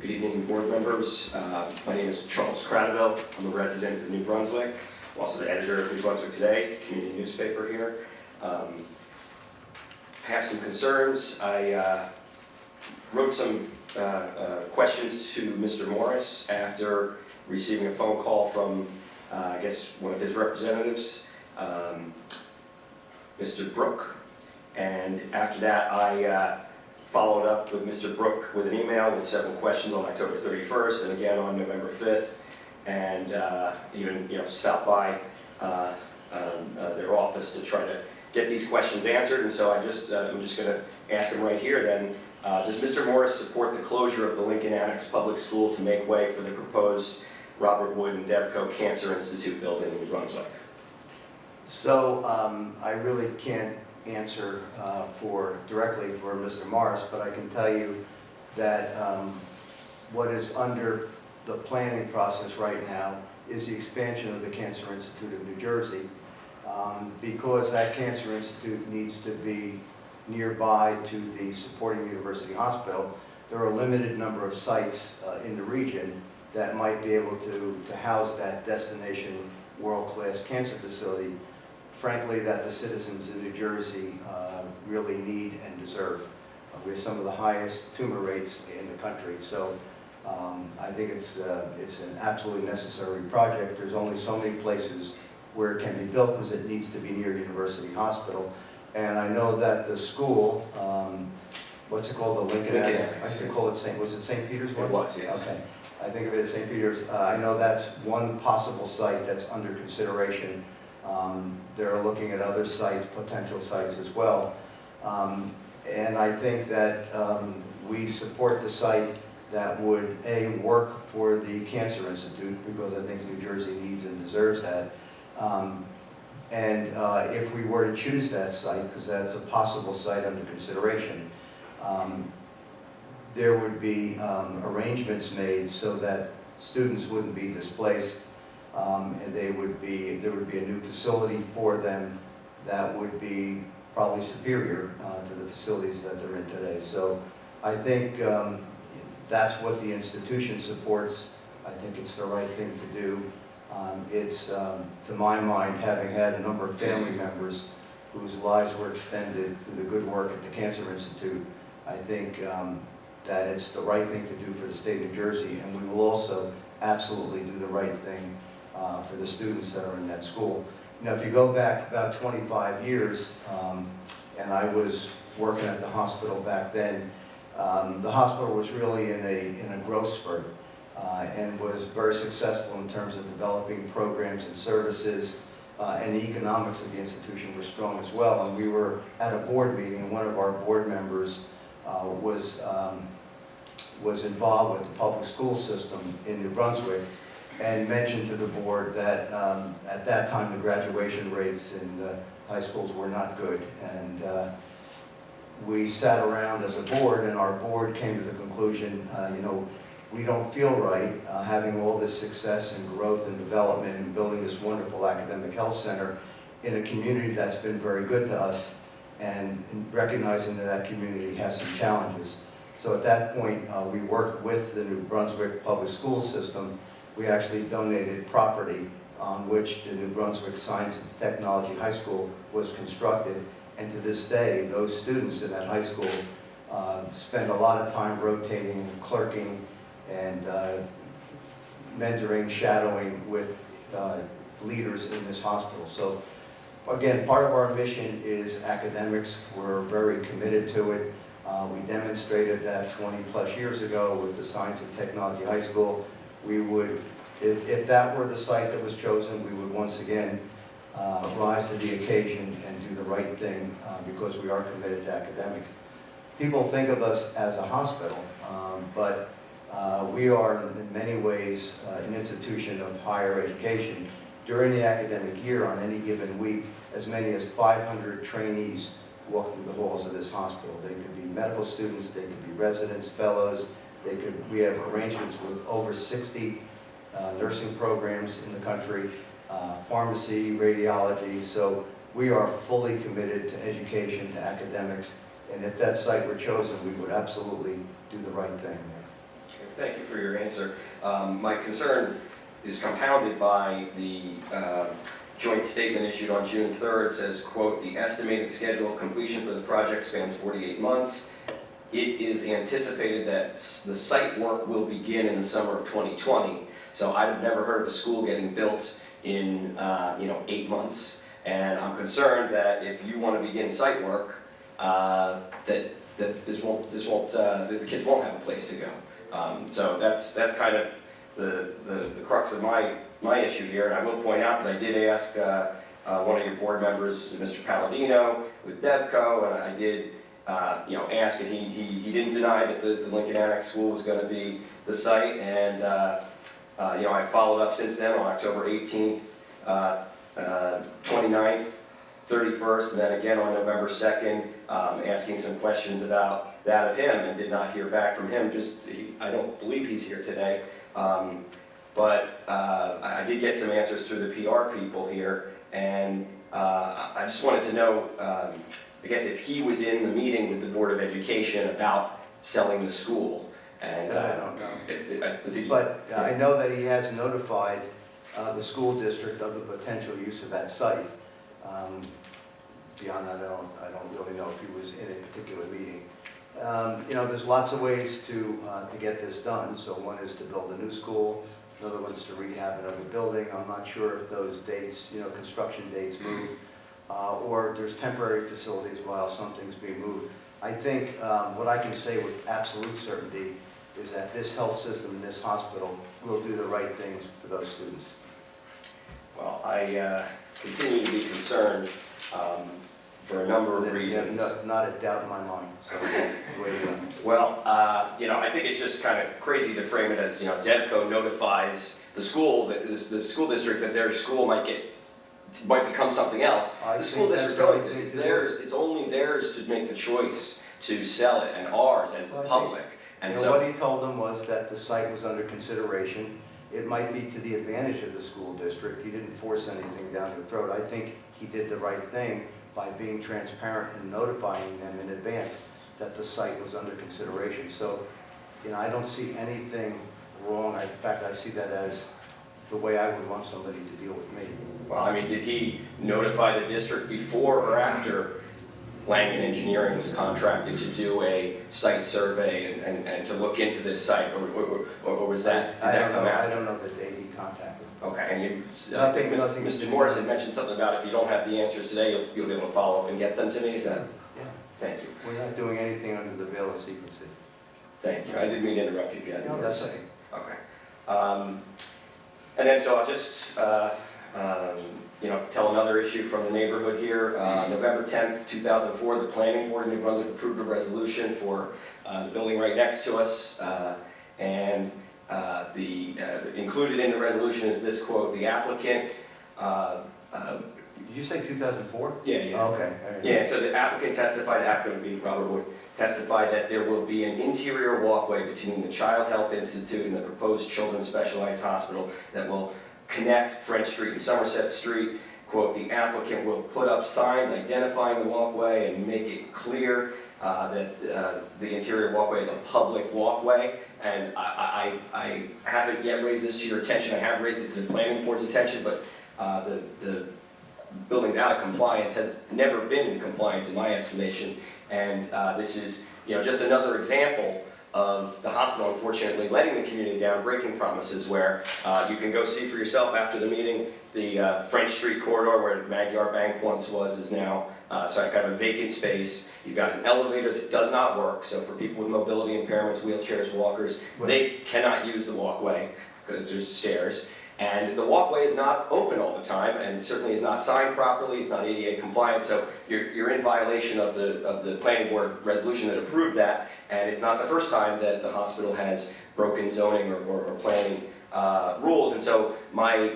Good evening, board members. My name is Charles Cradaville. I'm a resident of New Brunswick. I'm also the editor of New Brunswick Today, community newspaper here. I have some concerns. I wrote some questions to Mr. Morris after receiving a phone call from, I guess, one of his representatives, Mr. Brook. And after that, I followed up with Mr. Brook with an email with several questions on October 31st and again on November 5th, and even stopped by their office to try to get these questions answered. And so I'm just going to ask him right here then, does Mr. Morris support the closure of the Lincoln Annex Public School to make way for the proposed Robert Wood and Devco Cancer Institute building in New Brunswick? So I really can't answer directly for Mr. Morris, but I can tell you that what is under the planning process right now is the expansion of the Cancer Institute of New Jersey, because that Cancer Institute needs to be nearby to the supporting university hospital. There are a limited number of sites in the region that might be able to house that destination world-class cancer facility, frankly, that the citizens of New Jersey really need and deserve. We have some of the highest tumor rates in the country, so I think it's an absolutely necessary project. There's only so many places where it can be built because it needs to be near University Hospital. And I know that the school, what's it called, the Lincoln Annex? I used to call it was it St. Peter's? It was, yes. Okay. I think of it as St. Peter's. I know that's one possible site that's under consideration. They're looking at other sites, potential sites as well. And I think that we support the site that would, A, work for the Cancer Institute, because I think New Jersey needs and deserves that. And if we were to choose that site, because that's a possible site under consideration, there would be arrangements made so that students wouldn't be displaced. And there would be a new facility for them that would be probably superior to the facilities that they're in today. So I think that's what the institution supports. I think it's the right thing to do. It's, to my mind, having had a number of family members whose lives were extended through the good work at the Cancer Institute, I think that it's the right thing to do for the state of New Jersey, and we will also absolutely do the right thing for the students that are in that school. Now, if you go back about 25 years, and I was working at the hospital back then, the hospital was really in a growth spurt and was very successful in terms of developing programs and services, and the economics of the institution were strong as well. And we were at a board meeting, and one of our board members was involved with the public school system in New Brunswick, and mentioned to the board that at that time the graduation rates in the high schools were not good. And we sat around as a board, and our board came to the conclusion, we don't feel right having all this success and growth and development and building this wonderful academic health center in a community that's been very good to us, and recognizing that that community has some challenges. So at that point, we worked with the New Brunswick public school system. We actually donated property on which the New Brunswick Science and Technology High School was constructed. And to this day, those students in that high school spend a lot of time rotating, clerking, and mentoring, shadowing with leaders in this hospital. So again, part of our mission is academics. We're very committed to it. We demonstrated that 20 plus years ago with the Science and Technology High School. We would, if that were the site that was chosen, we would once again rise to the occasion and do the right thing because we are committed to academics. People think of us as a hospital, but we are in many ways an institution of higher education. During the academic year, on any given week, as many as 500 trainees walk through the halls of this hospital. They could be medical students, they could be residents, fellows. We have arrangements with over 60 nursing programs in the country, pharmacy, radiology. So we are fully committed to education, to academics, and if that site were chosen, we would absolutely do the right thing there. Thank you for your answer. My concern is compounded by the joint statement issued on June 3rd. It says, quote, "The estimated schedule of completion for the project spans 48 months. It is anticipated that the site work will begin in the summer of 2020. So I've never heard of a school getting built in 8 months. And I'm concerned that if you want to begin site work, that the kids won't have a place to go. So that's kind of the crux of my issue here. And I will point out that I did ask one of your board members, Mr. Palladino, with DevCo, and I did ask, and he didn't deny that the Lincoln Annex School was going to be the site. And I followed up since then on October 18th, 29th, 31st, and then again on November 2nd, asking some questions about that of him, and did not hear back from him. I don't believe he's here today. But I did get some answers through the PR people here, and I just wanted to know, I guess, if he was in the meeting with the Board of Education about selling the school. And I don't know. But But I know that he has notified the school district of the potential use of that site. Beyond that, I don't really know if he was in a particular meeting. There's lots of ways to get this done. So one is to build a new school, another one's to rehab another building. I'm not sure if those dates, construction dates move, or there's temporary facilities while something's being moved. I think what I can say with absolute certainty is that this health system and this hospital will do the right things for those students. well, I continue to be concerned for a number of reasons. Not a doubt in my mind. So, way to go. Well, I think it's just kind of crazy to frame it as, DevCo notifies the school, the school district, that their school might become something else. I The school think district that's owns the it. right It's thing to theirs. It's only theirs to make the choice to sell it, and ours as the Well, I public. And so, what he told them was that the site was under consideration. It might be to the advantage of the school district. He didn't force anything down their throat. I think he did the right thing by being transparent and notifying them in advance that the site was under consideration. So, I don't see anything wrong. In fact, I see that as the way I would want somebody to deal with me. well, did he notify the district before or after Langen Engineering was contracted to do a site survey and to look into this site, or was that, did that come I out? don't know that they contacted. Okay, and I Nothing- think nothing- Mr. Morris had mentioned something about if you don't have the answers today, you'll be able to follow up and get them to me, is that? Yeah. Thank you, We're not doing anything under the veil of secrecy. thank you. I didn't mean to interrupt you if you had No, anything to that's say. it. Okay. And then, so I'll just, tell another issue from the neighborhood here. November 10th, 2004, the Planning Board of New Brunswick approved a resolution for the building right next to us. And included in the resolution is this quote: "The applicant," Did you say 2004? yeah. Okay. All right. Yeah, so the applicant testified, the applicant would be Robert Wood, testified that there will be an interior walkway between the Child Health Institute and the proposed Children's Specialized Hospital that will connect French Street and Somerset Street. Quote, "The applicant will put up signs identifying the walkway and make it clear that the interior walkway is a public walkway." And I haven't yet raised this to your attention. I have raised it to the planning board's attention, but the building's out of compliance, has never been in compliance in my estimation. And this is just another example of the hospital, unfortunately, letting the community down, breaking promises, where you can go see for yourself after the meeting. The French Street corridor where Magyar Bank once was is now kind of a vacant space. You've got an elevator that does not work, so for people with mobility impairments, wheelchairs, walkers, they cannot use the walkway because there's stairs. And the walkway is not open all the time, and certainly is not signed properly. It's not ADA compliant, so you're in violation of the planning board resolution that approved that. And it's not the first time that the hospital has broken zoning or planning rules. And so my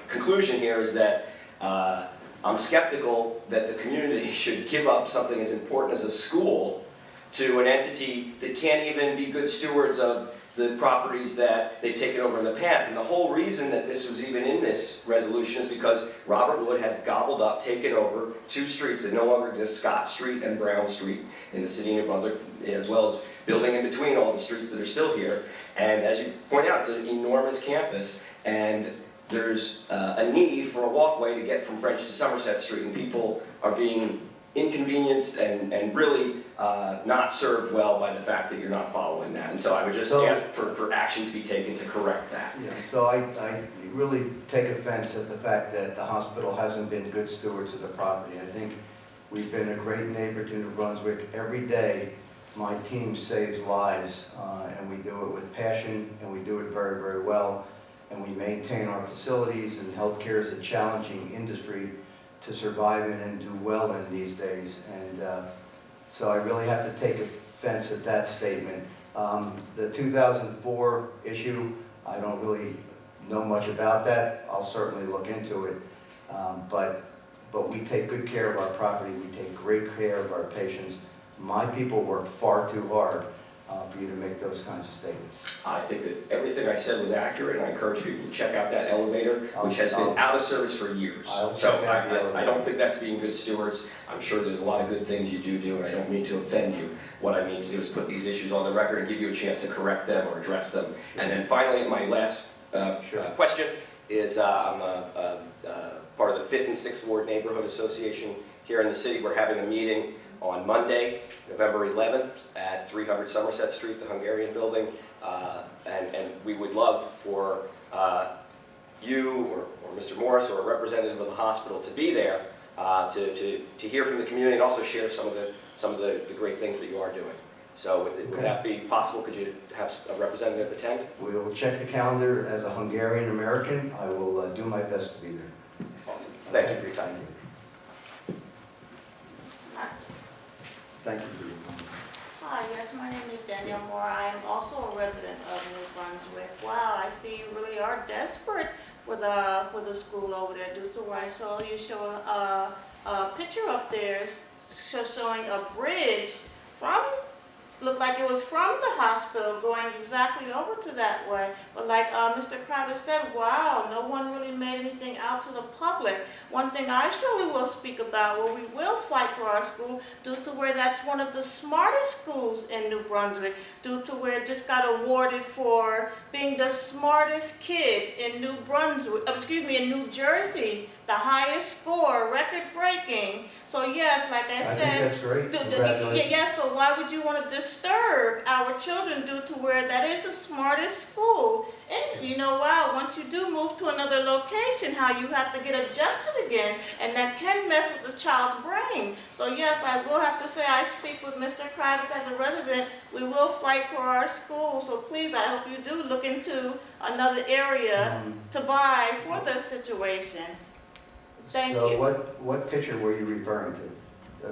conclusion here is that I'm skeptical that the community should give up something as important as a school to an entity that can't even be good stewards of the properties that they've taken over in the past. And the whole reason that this was even in this resolution is because Robert Wood has gobbled up, taken over 2 streets that no longer exist, Scott Street and Brown Street in the city of New Brunswick, as well as building in between all the streets that are still here. And as you point out, it's an enormous campus, and there's a need for a walkway to get from French to Somerset Street, and people are being inconvenienced and really not served well by the fact that you're not following that. And so I would just ask for action to be taken to correct that. Yeah, so I really take offense at the fact that the hospital hasn't been good stewards of the property. I think we've been a great neighbor to New Brunswick. Every day, my team saves lives, and we do it with passion, and we do it very, very well. And we maintain our facilities, and healthcare is a challenging industry to survive in and do well in these days. And so I really have to take offense at that statement. The 2004 issue, I don't really know much about that. I'll certainly look into it. But we take good care of our property. We take great care of our patients. My people work far too hard for you to make those kinds of statements. I think that everything I said was accurate, and I encourage people to check out that elevator, which has been out of service for years. So I don't think that's being good stewards. I'm sure there's a lot of good things you do, and I don't mean to offend you. What I mean to do is put these issues on the record and give you a chance to correct them or address them. Sure. And then finally, my last question is, I'm part of the 5th and 6th Ward Neighborhood Association here in the city. We're having a meeting on Monday, November 11th at 300 Somerset Street, the Hungarian building, and we would love for you or Mr. Morris or a representative of the hospital to be there to hear from the community and also share some of the great things that you are doing. So would that be possible? Could you have a representative attend? We will check the calendar. As a Hungarian American, I will do my best to be there. Awesome. Thank you for your time. Thank you for your comment. Hi, yes, my name is Danielle Moore. I am also a resident of New Brunswick. Wow, I see you really are desperate for the school over there due to where I saw you show a picture up there showing a bridge from, looked like it was from the hospital going exactly over to that way. But like Mr. Kravitz said, wow, no one really made anything out to the public. One thing I surely will speak about, where we will fight for our school, due to where that's one of the smartest schools in New Brunswick, due to where it just got awarded for being the smartest kid in New Brunswick, in New Jersey, the highest score, record-breaking. So yes, like I said, think that's great. Congratulations. yes, so why would you want to disturb our children due to where that is the smartest school? And you know, wow, once you do move to another location, how you have to get adjusted again, and that can mess with the child's brain. So yes, I will have to say I speak with Mr. Kravitz as a resident. We will fight for our school, so please, I hope you do look into another area to buy for this situation. Thank you. So what picture were you referring to?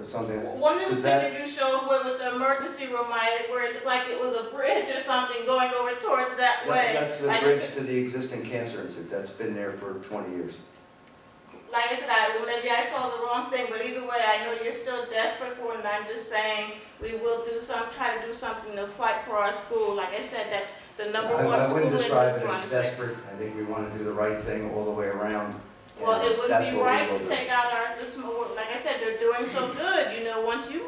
Something. One of the pictures you showed with the emergency room, where it looked like it was a bridge or something going over towards that way. That's the bridge to the existing cancer institute. That's been there for 20 years. Like I said, maybe I saw the wrong thing, but either way, I know you're still desperate for it, and I'm just saying we will try to do something to fight for our school. Like I said, that's the number one I school in wouldn't New describe it as Brunswick. desperate. I think we want to do the right thing all the way around. Well, it would That's be what we right will to do. take out like I said, they're doing so good. You know, once you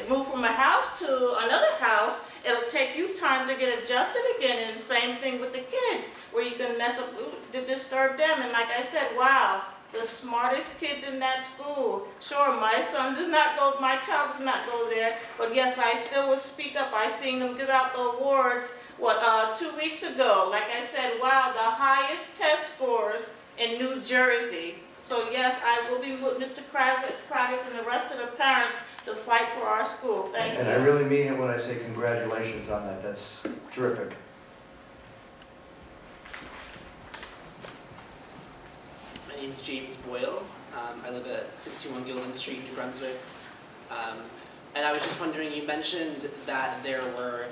move from a house to another house, it'll take you time to get adjusted again. And same thing with the kids, where you can mess up, to disturb them. And like I said, wow, the smartest kids in that school. Sure, my child does not go there, but yes, I still would speak up. I seen them give out the awards, 2 weeks ago. Like I said, wow, the highest test scores in New Jersey. So yes, I will be with Mr. Kravitz and the rest of the parents to fight for our school. Thank you. And I really mean it when I say congratulations on that. That's terrific. My name is James Boyle. I live at 61 Gilman Street, New Brunswick. And I was just wondering, you mentioned that there were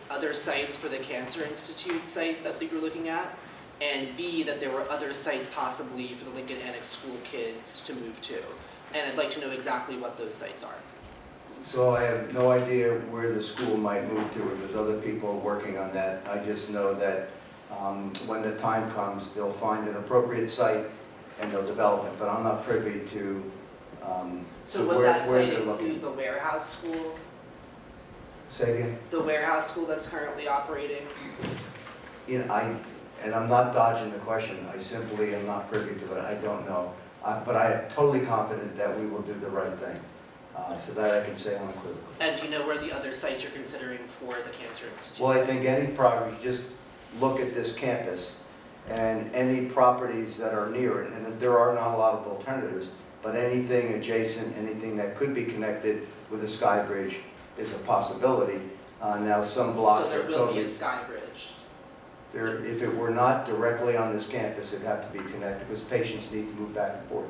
other sites for the Cancer Institute site that you were looking at, and B, that there were other sites possibly for the Lincoln Annex School kids to move to. And I'd like to know exactly what those sites are. So I have no idea where the school might move to, or there's other people working on that. I just know that when the time comes, they'll find an appropriate site and they'll develop it, but I'm not privy to So to would where that where site they're include looking. the warehouse school? Say again? The warehouse school that's currently operating? You know, I'm not dodging the question, I simply am not privy to it, I don't know. But I am totally confident that we will do the right thing, so that I can say unequivocally. And do you know where the other sites you're considering for the Cancer Institute? Well, I think any property, just look at this campus and any properties that are near it, and there are not a lot of alternatives, but anything adjacent, anything that could be connected with a sky bridge is a possibility. Now, some blocks So there are will be totally, a sky bridge. if it were not directly on this campus, it'd have to be connected, because patients need to move back and forth.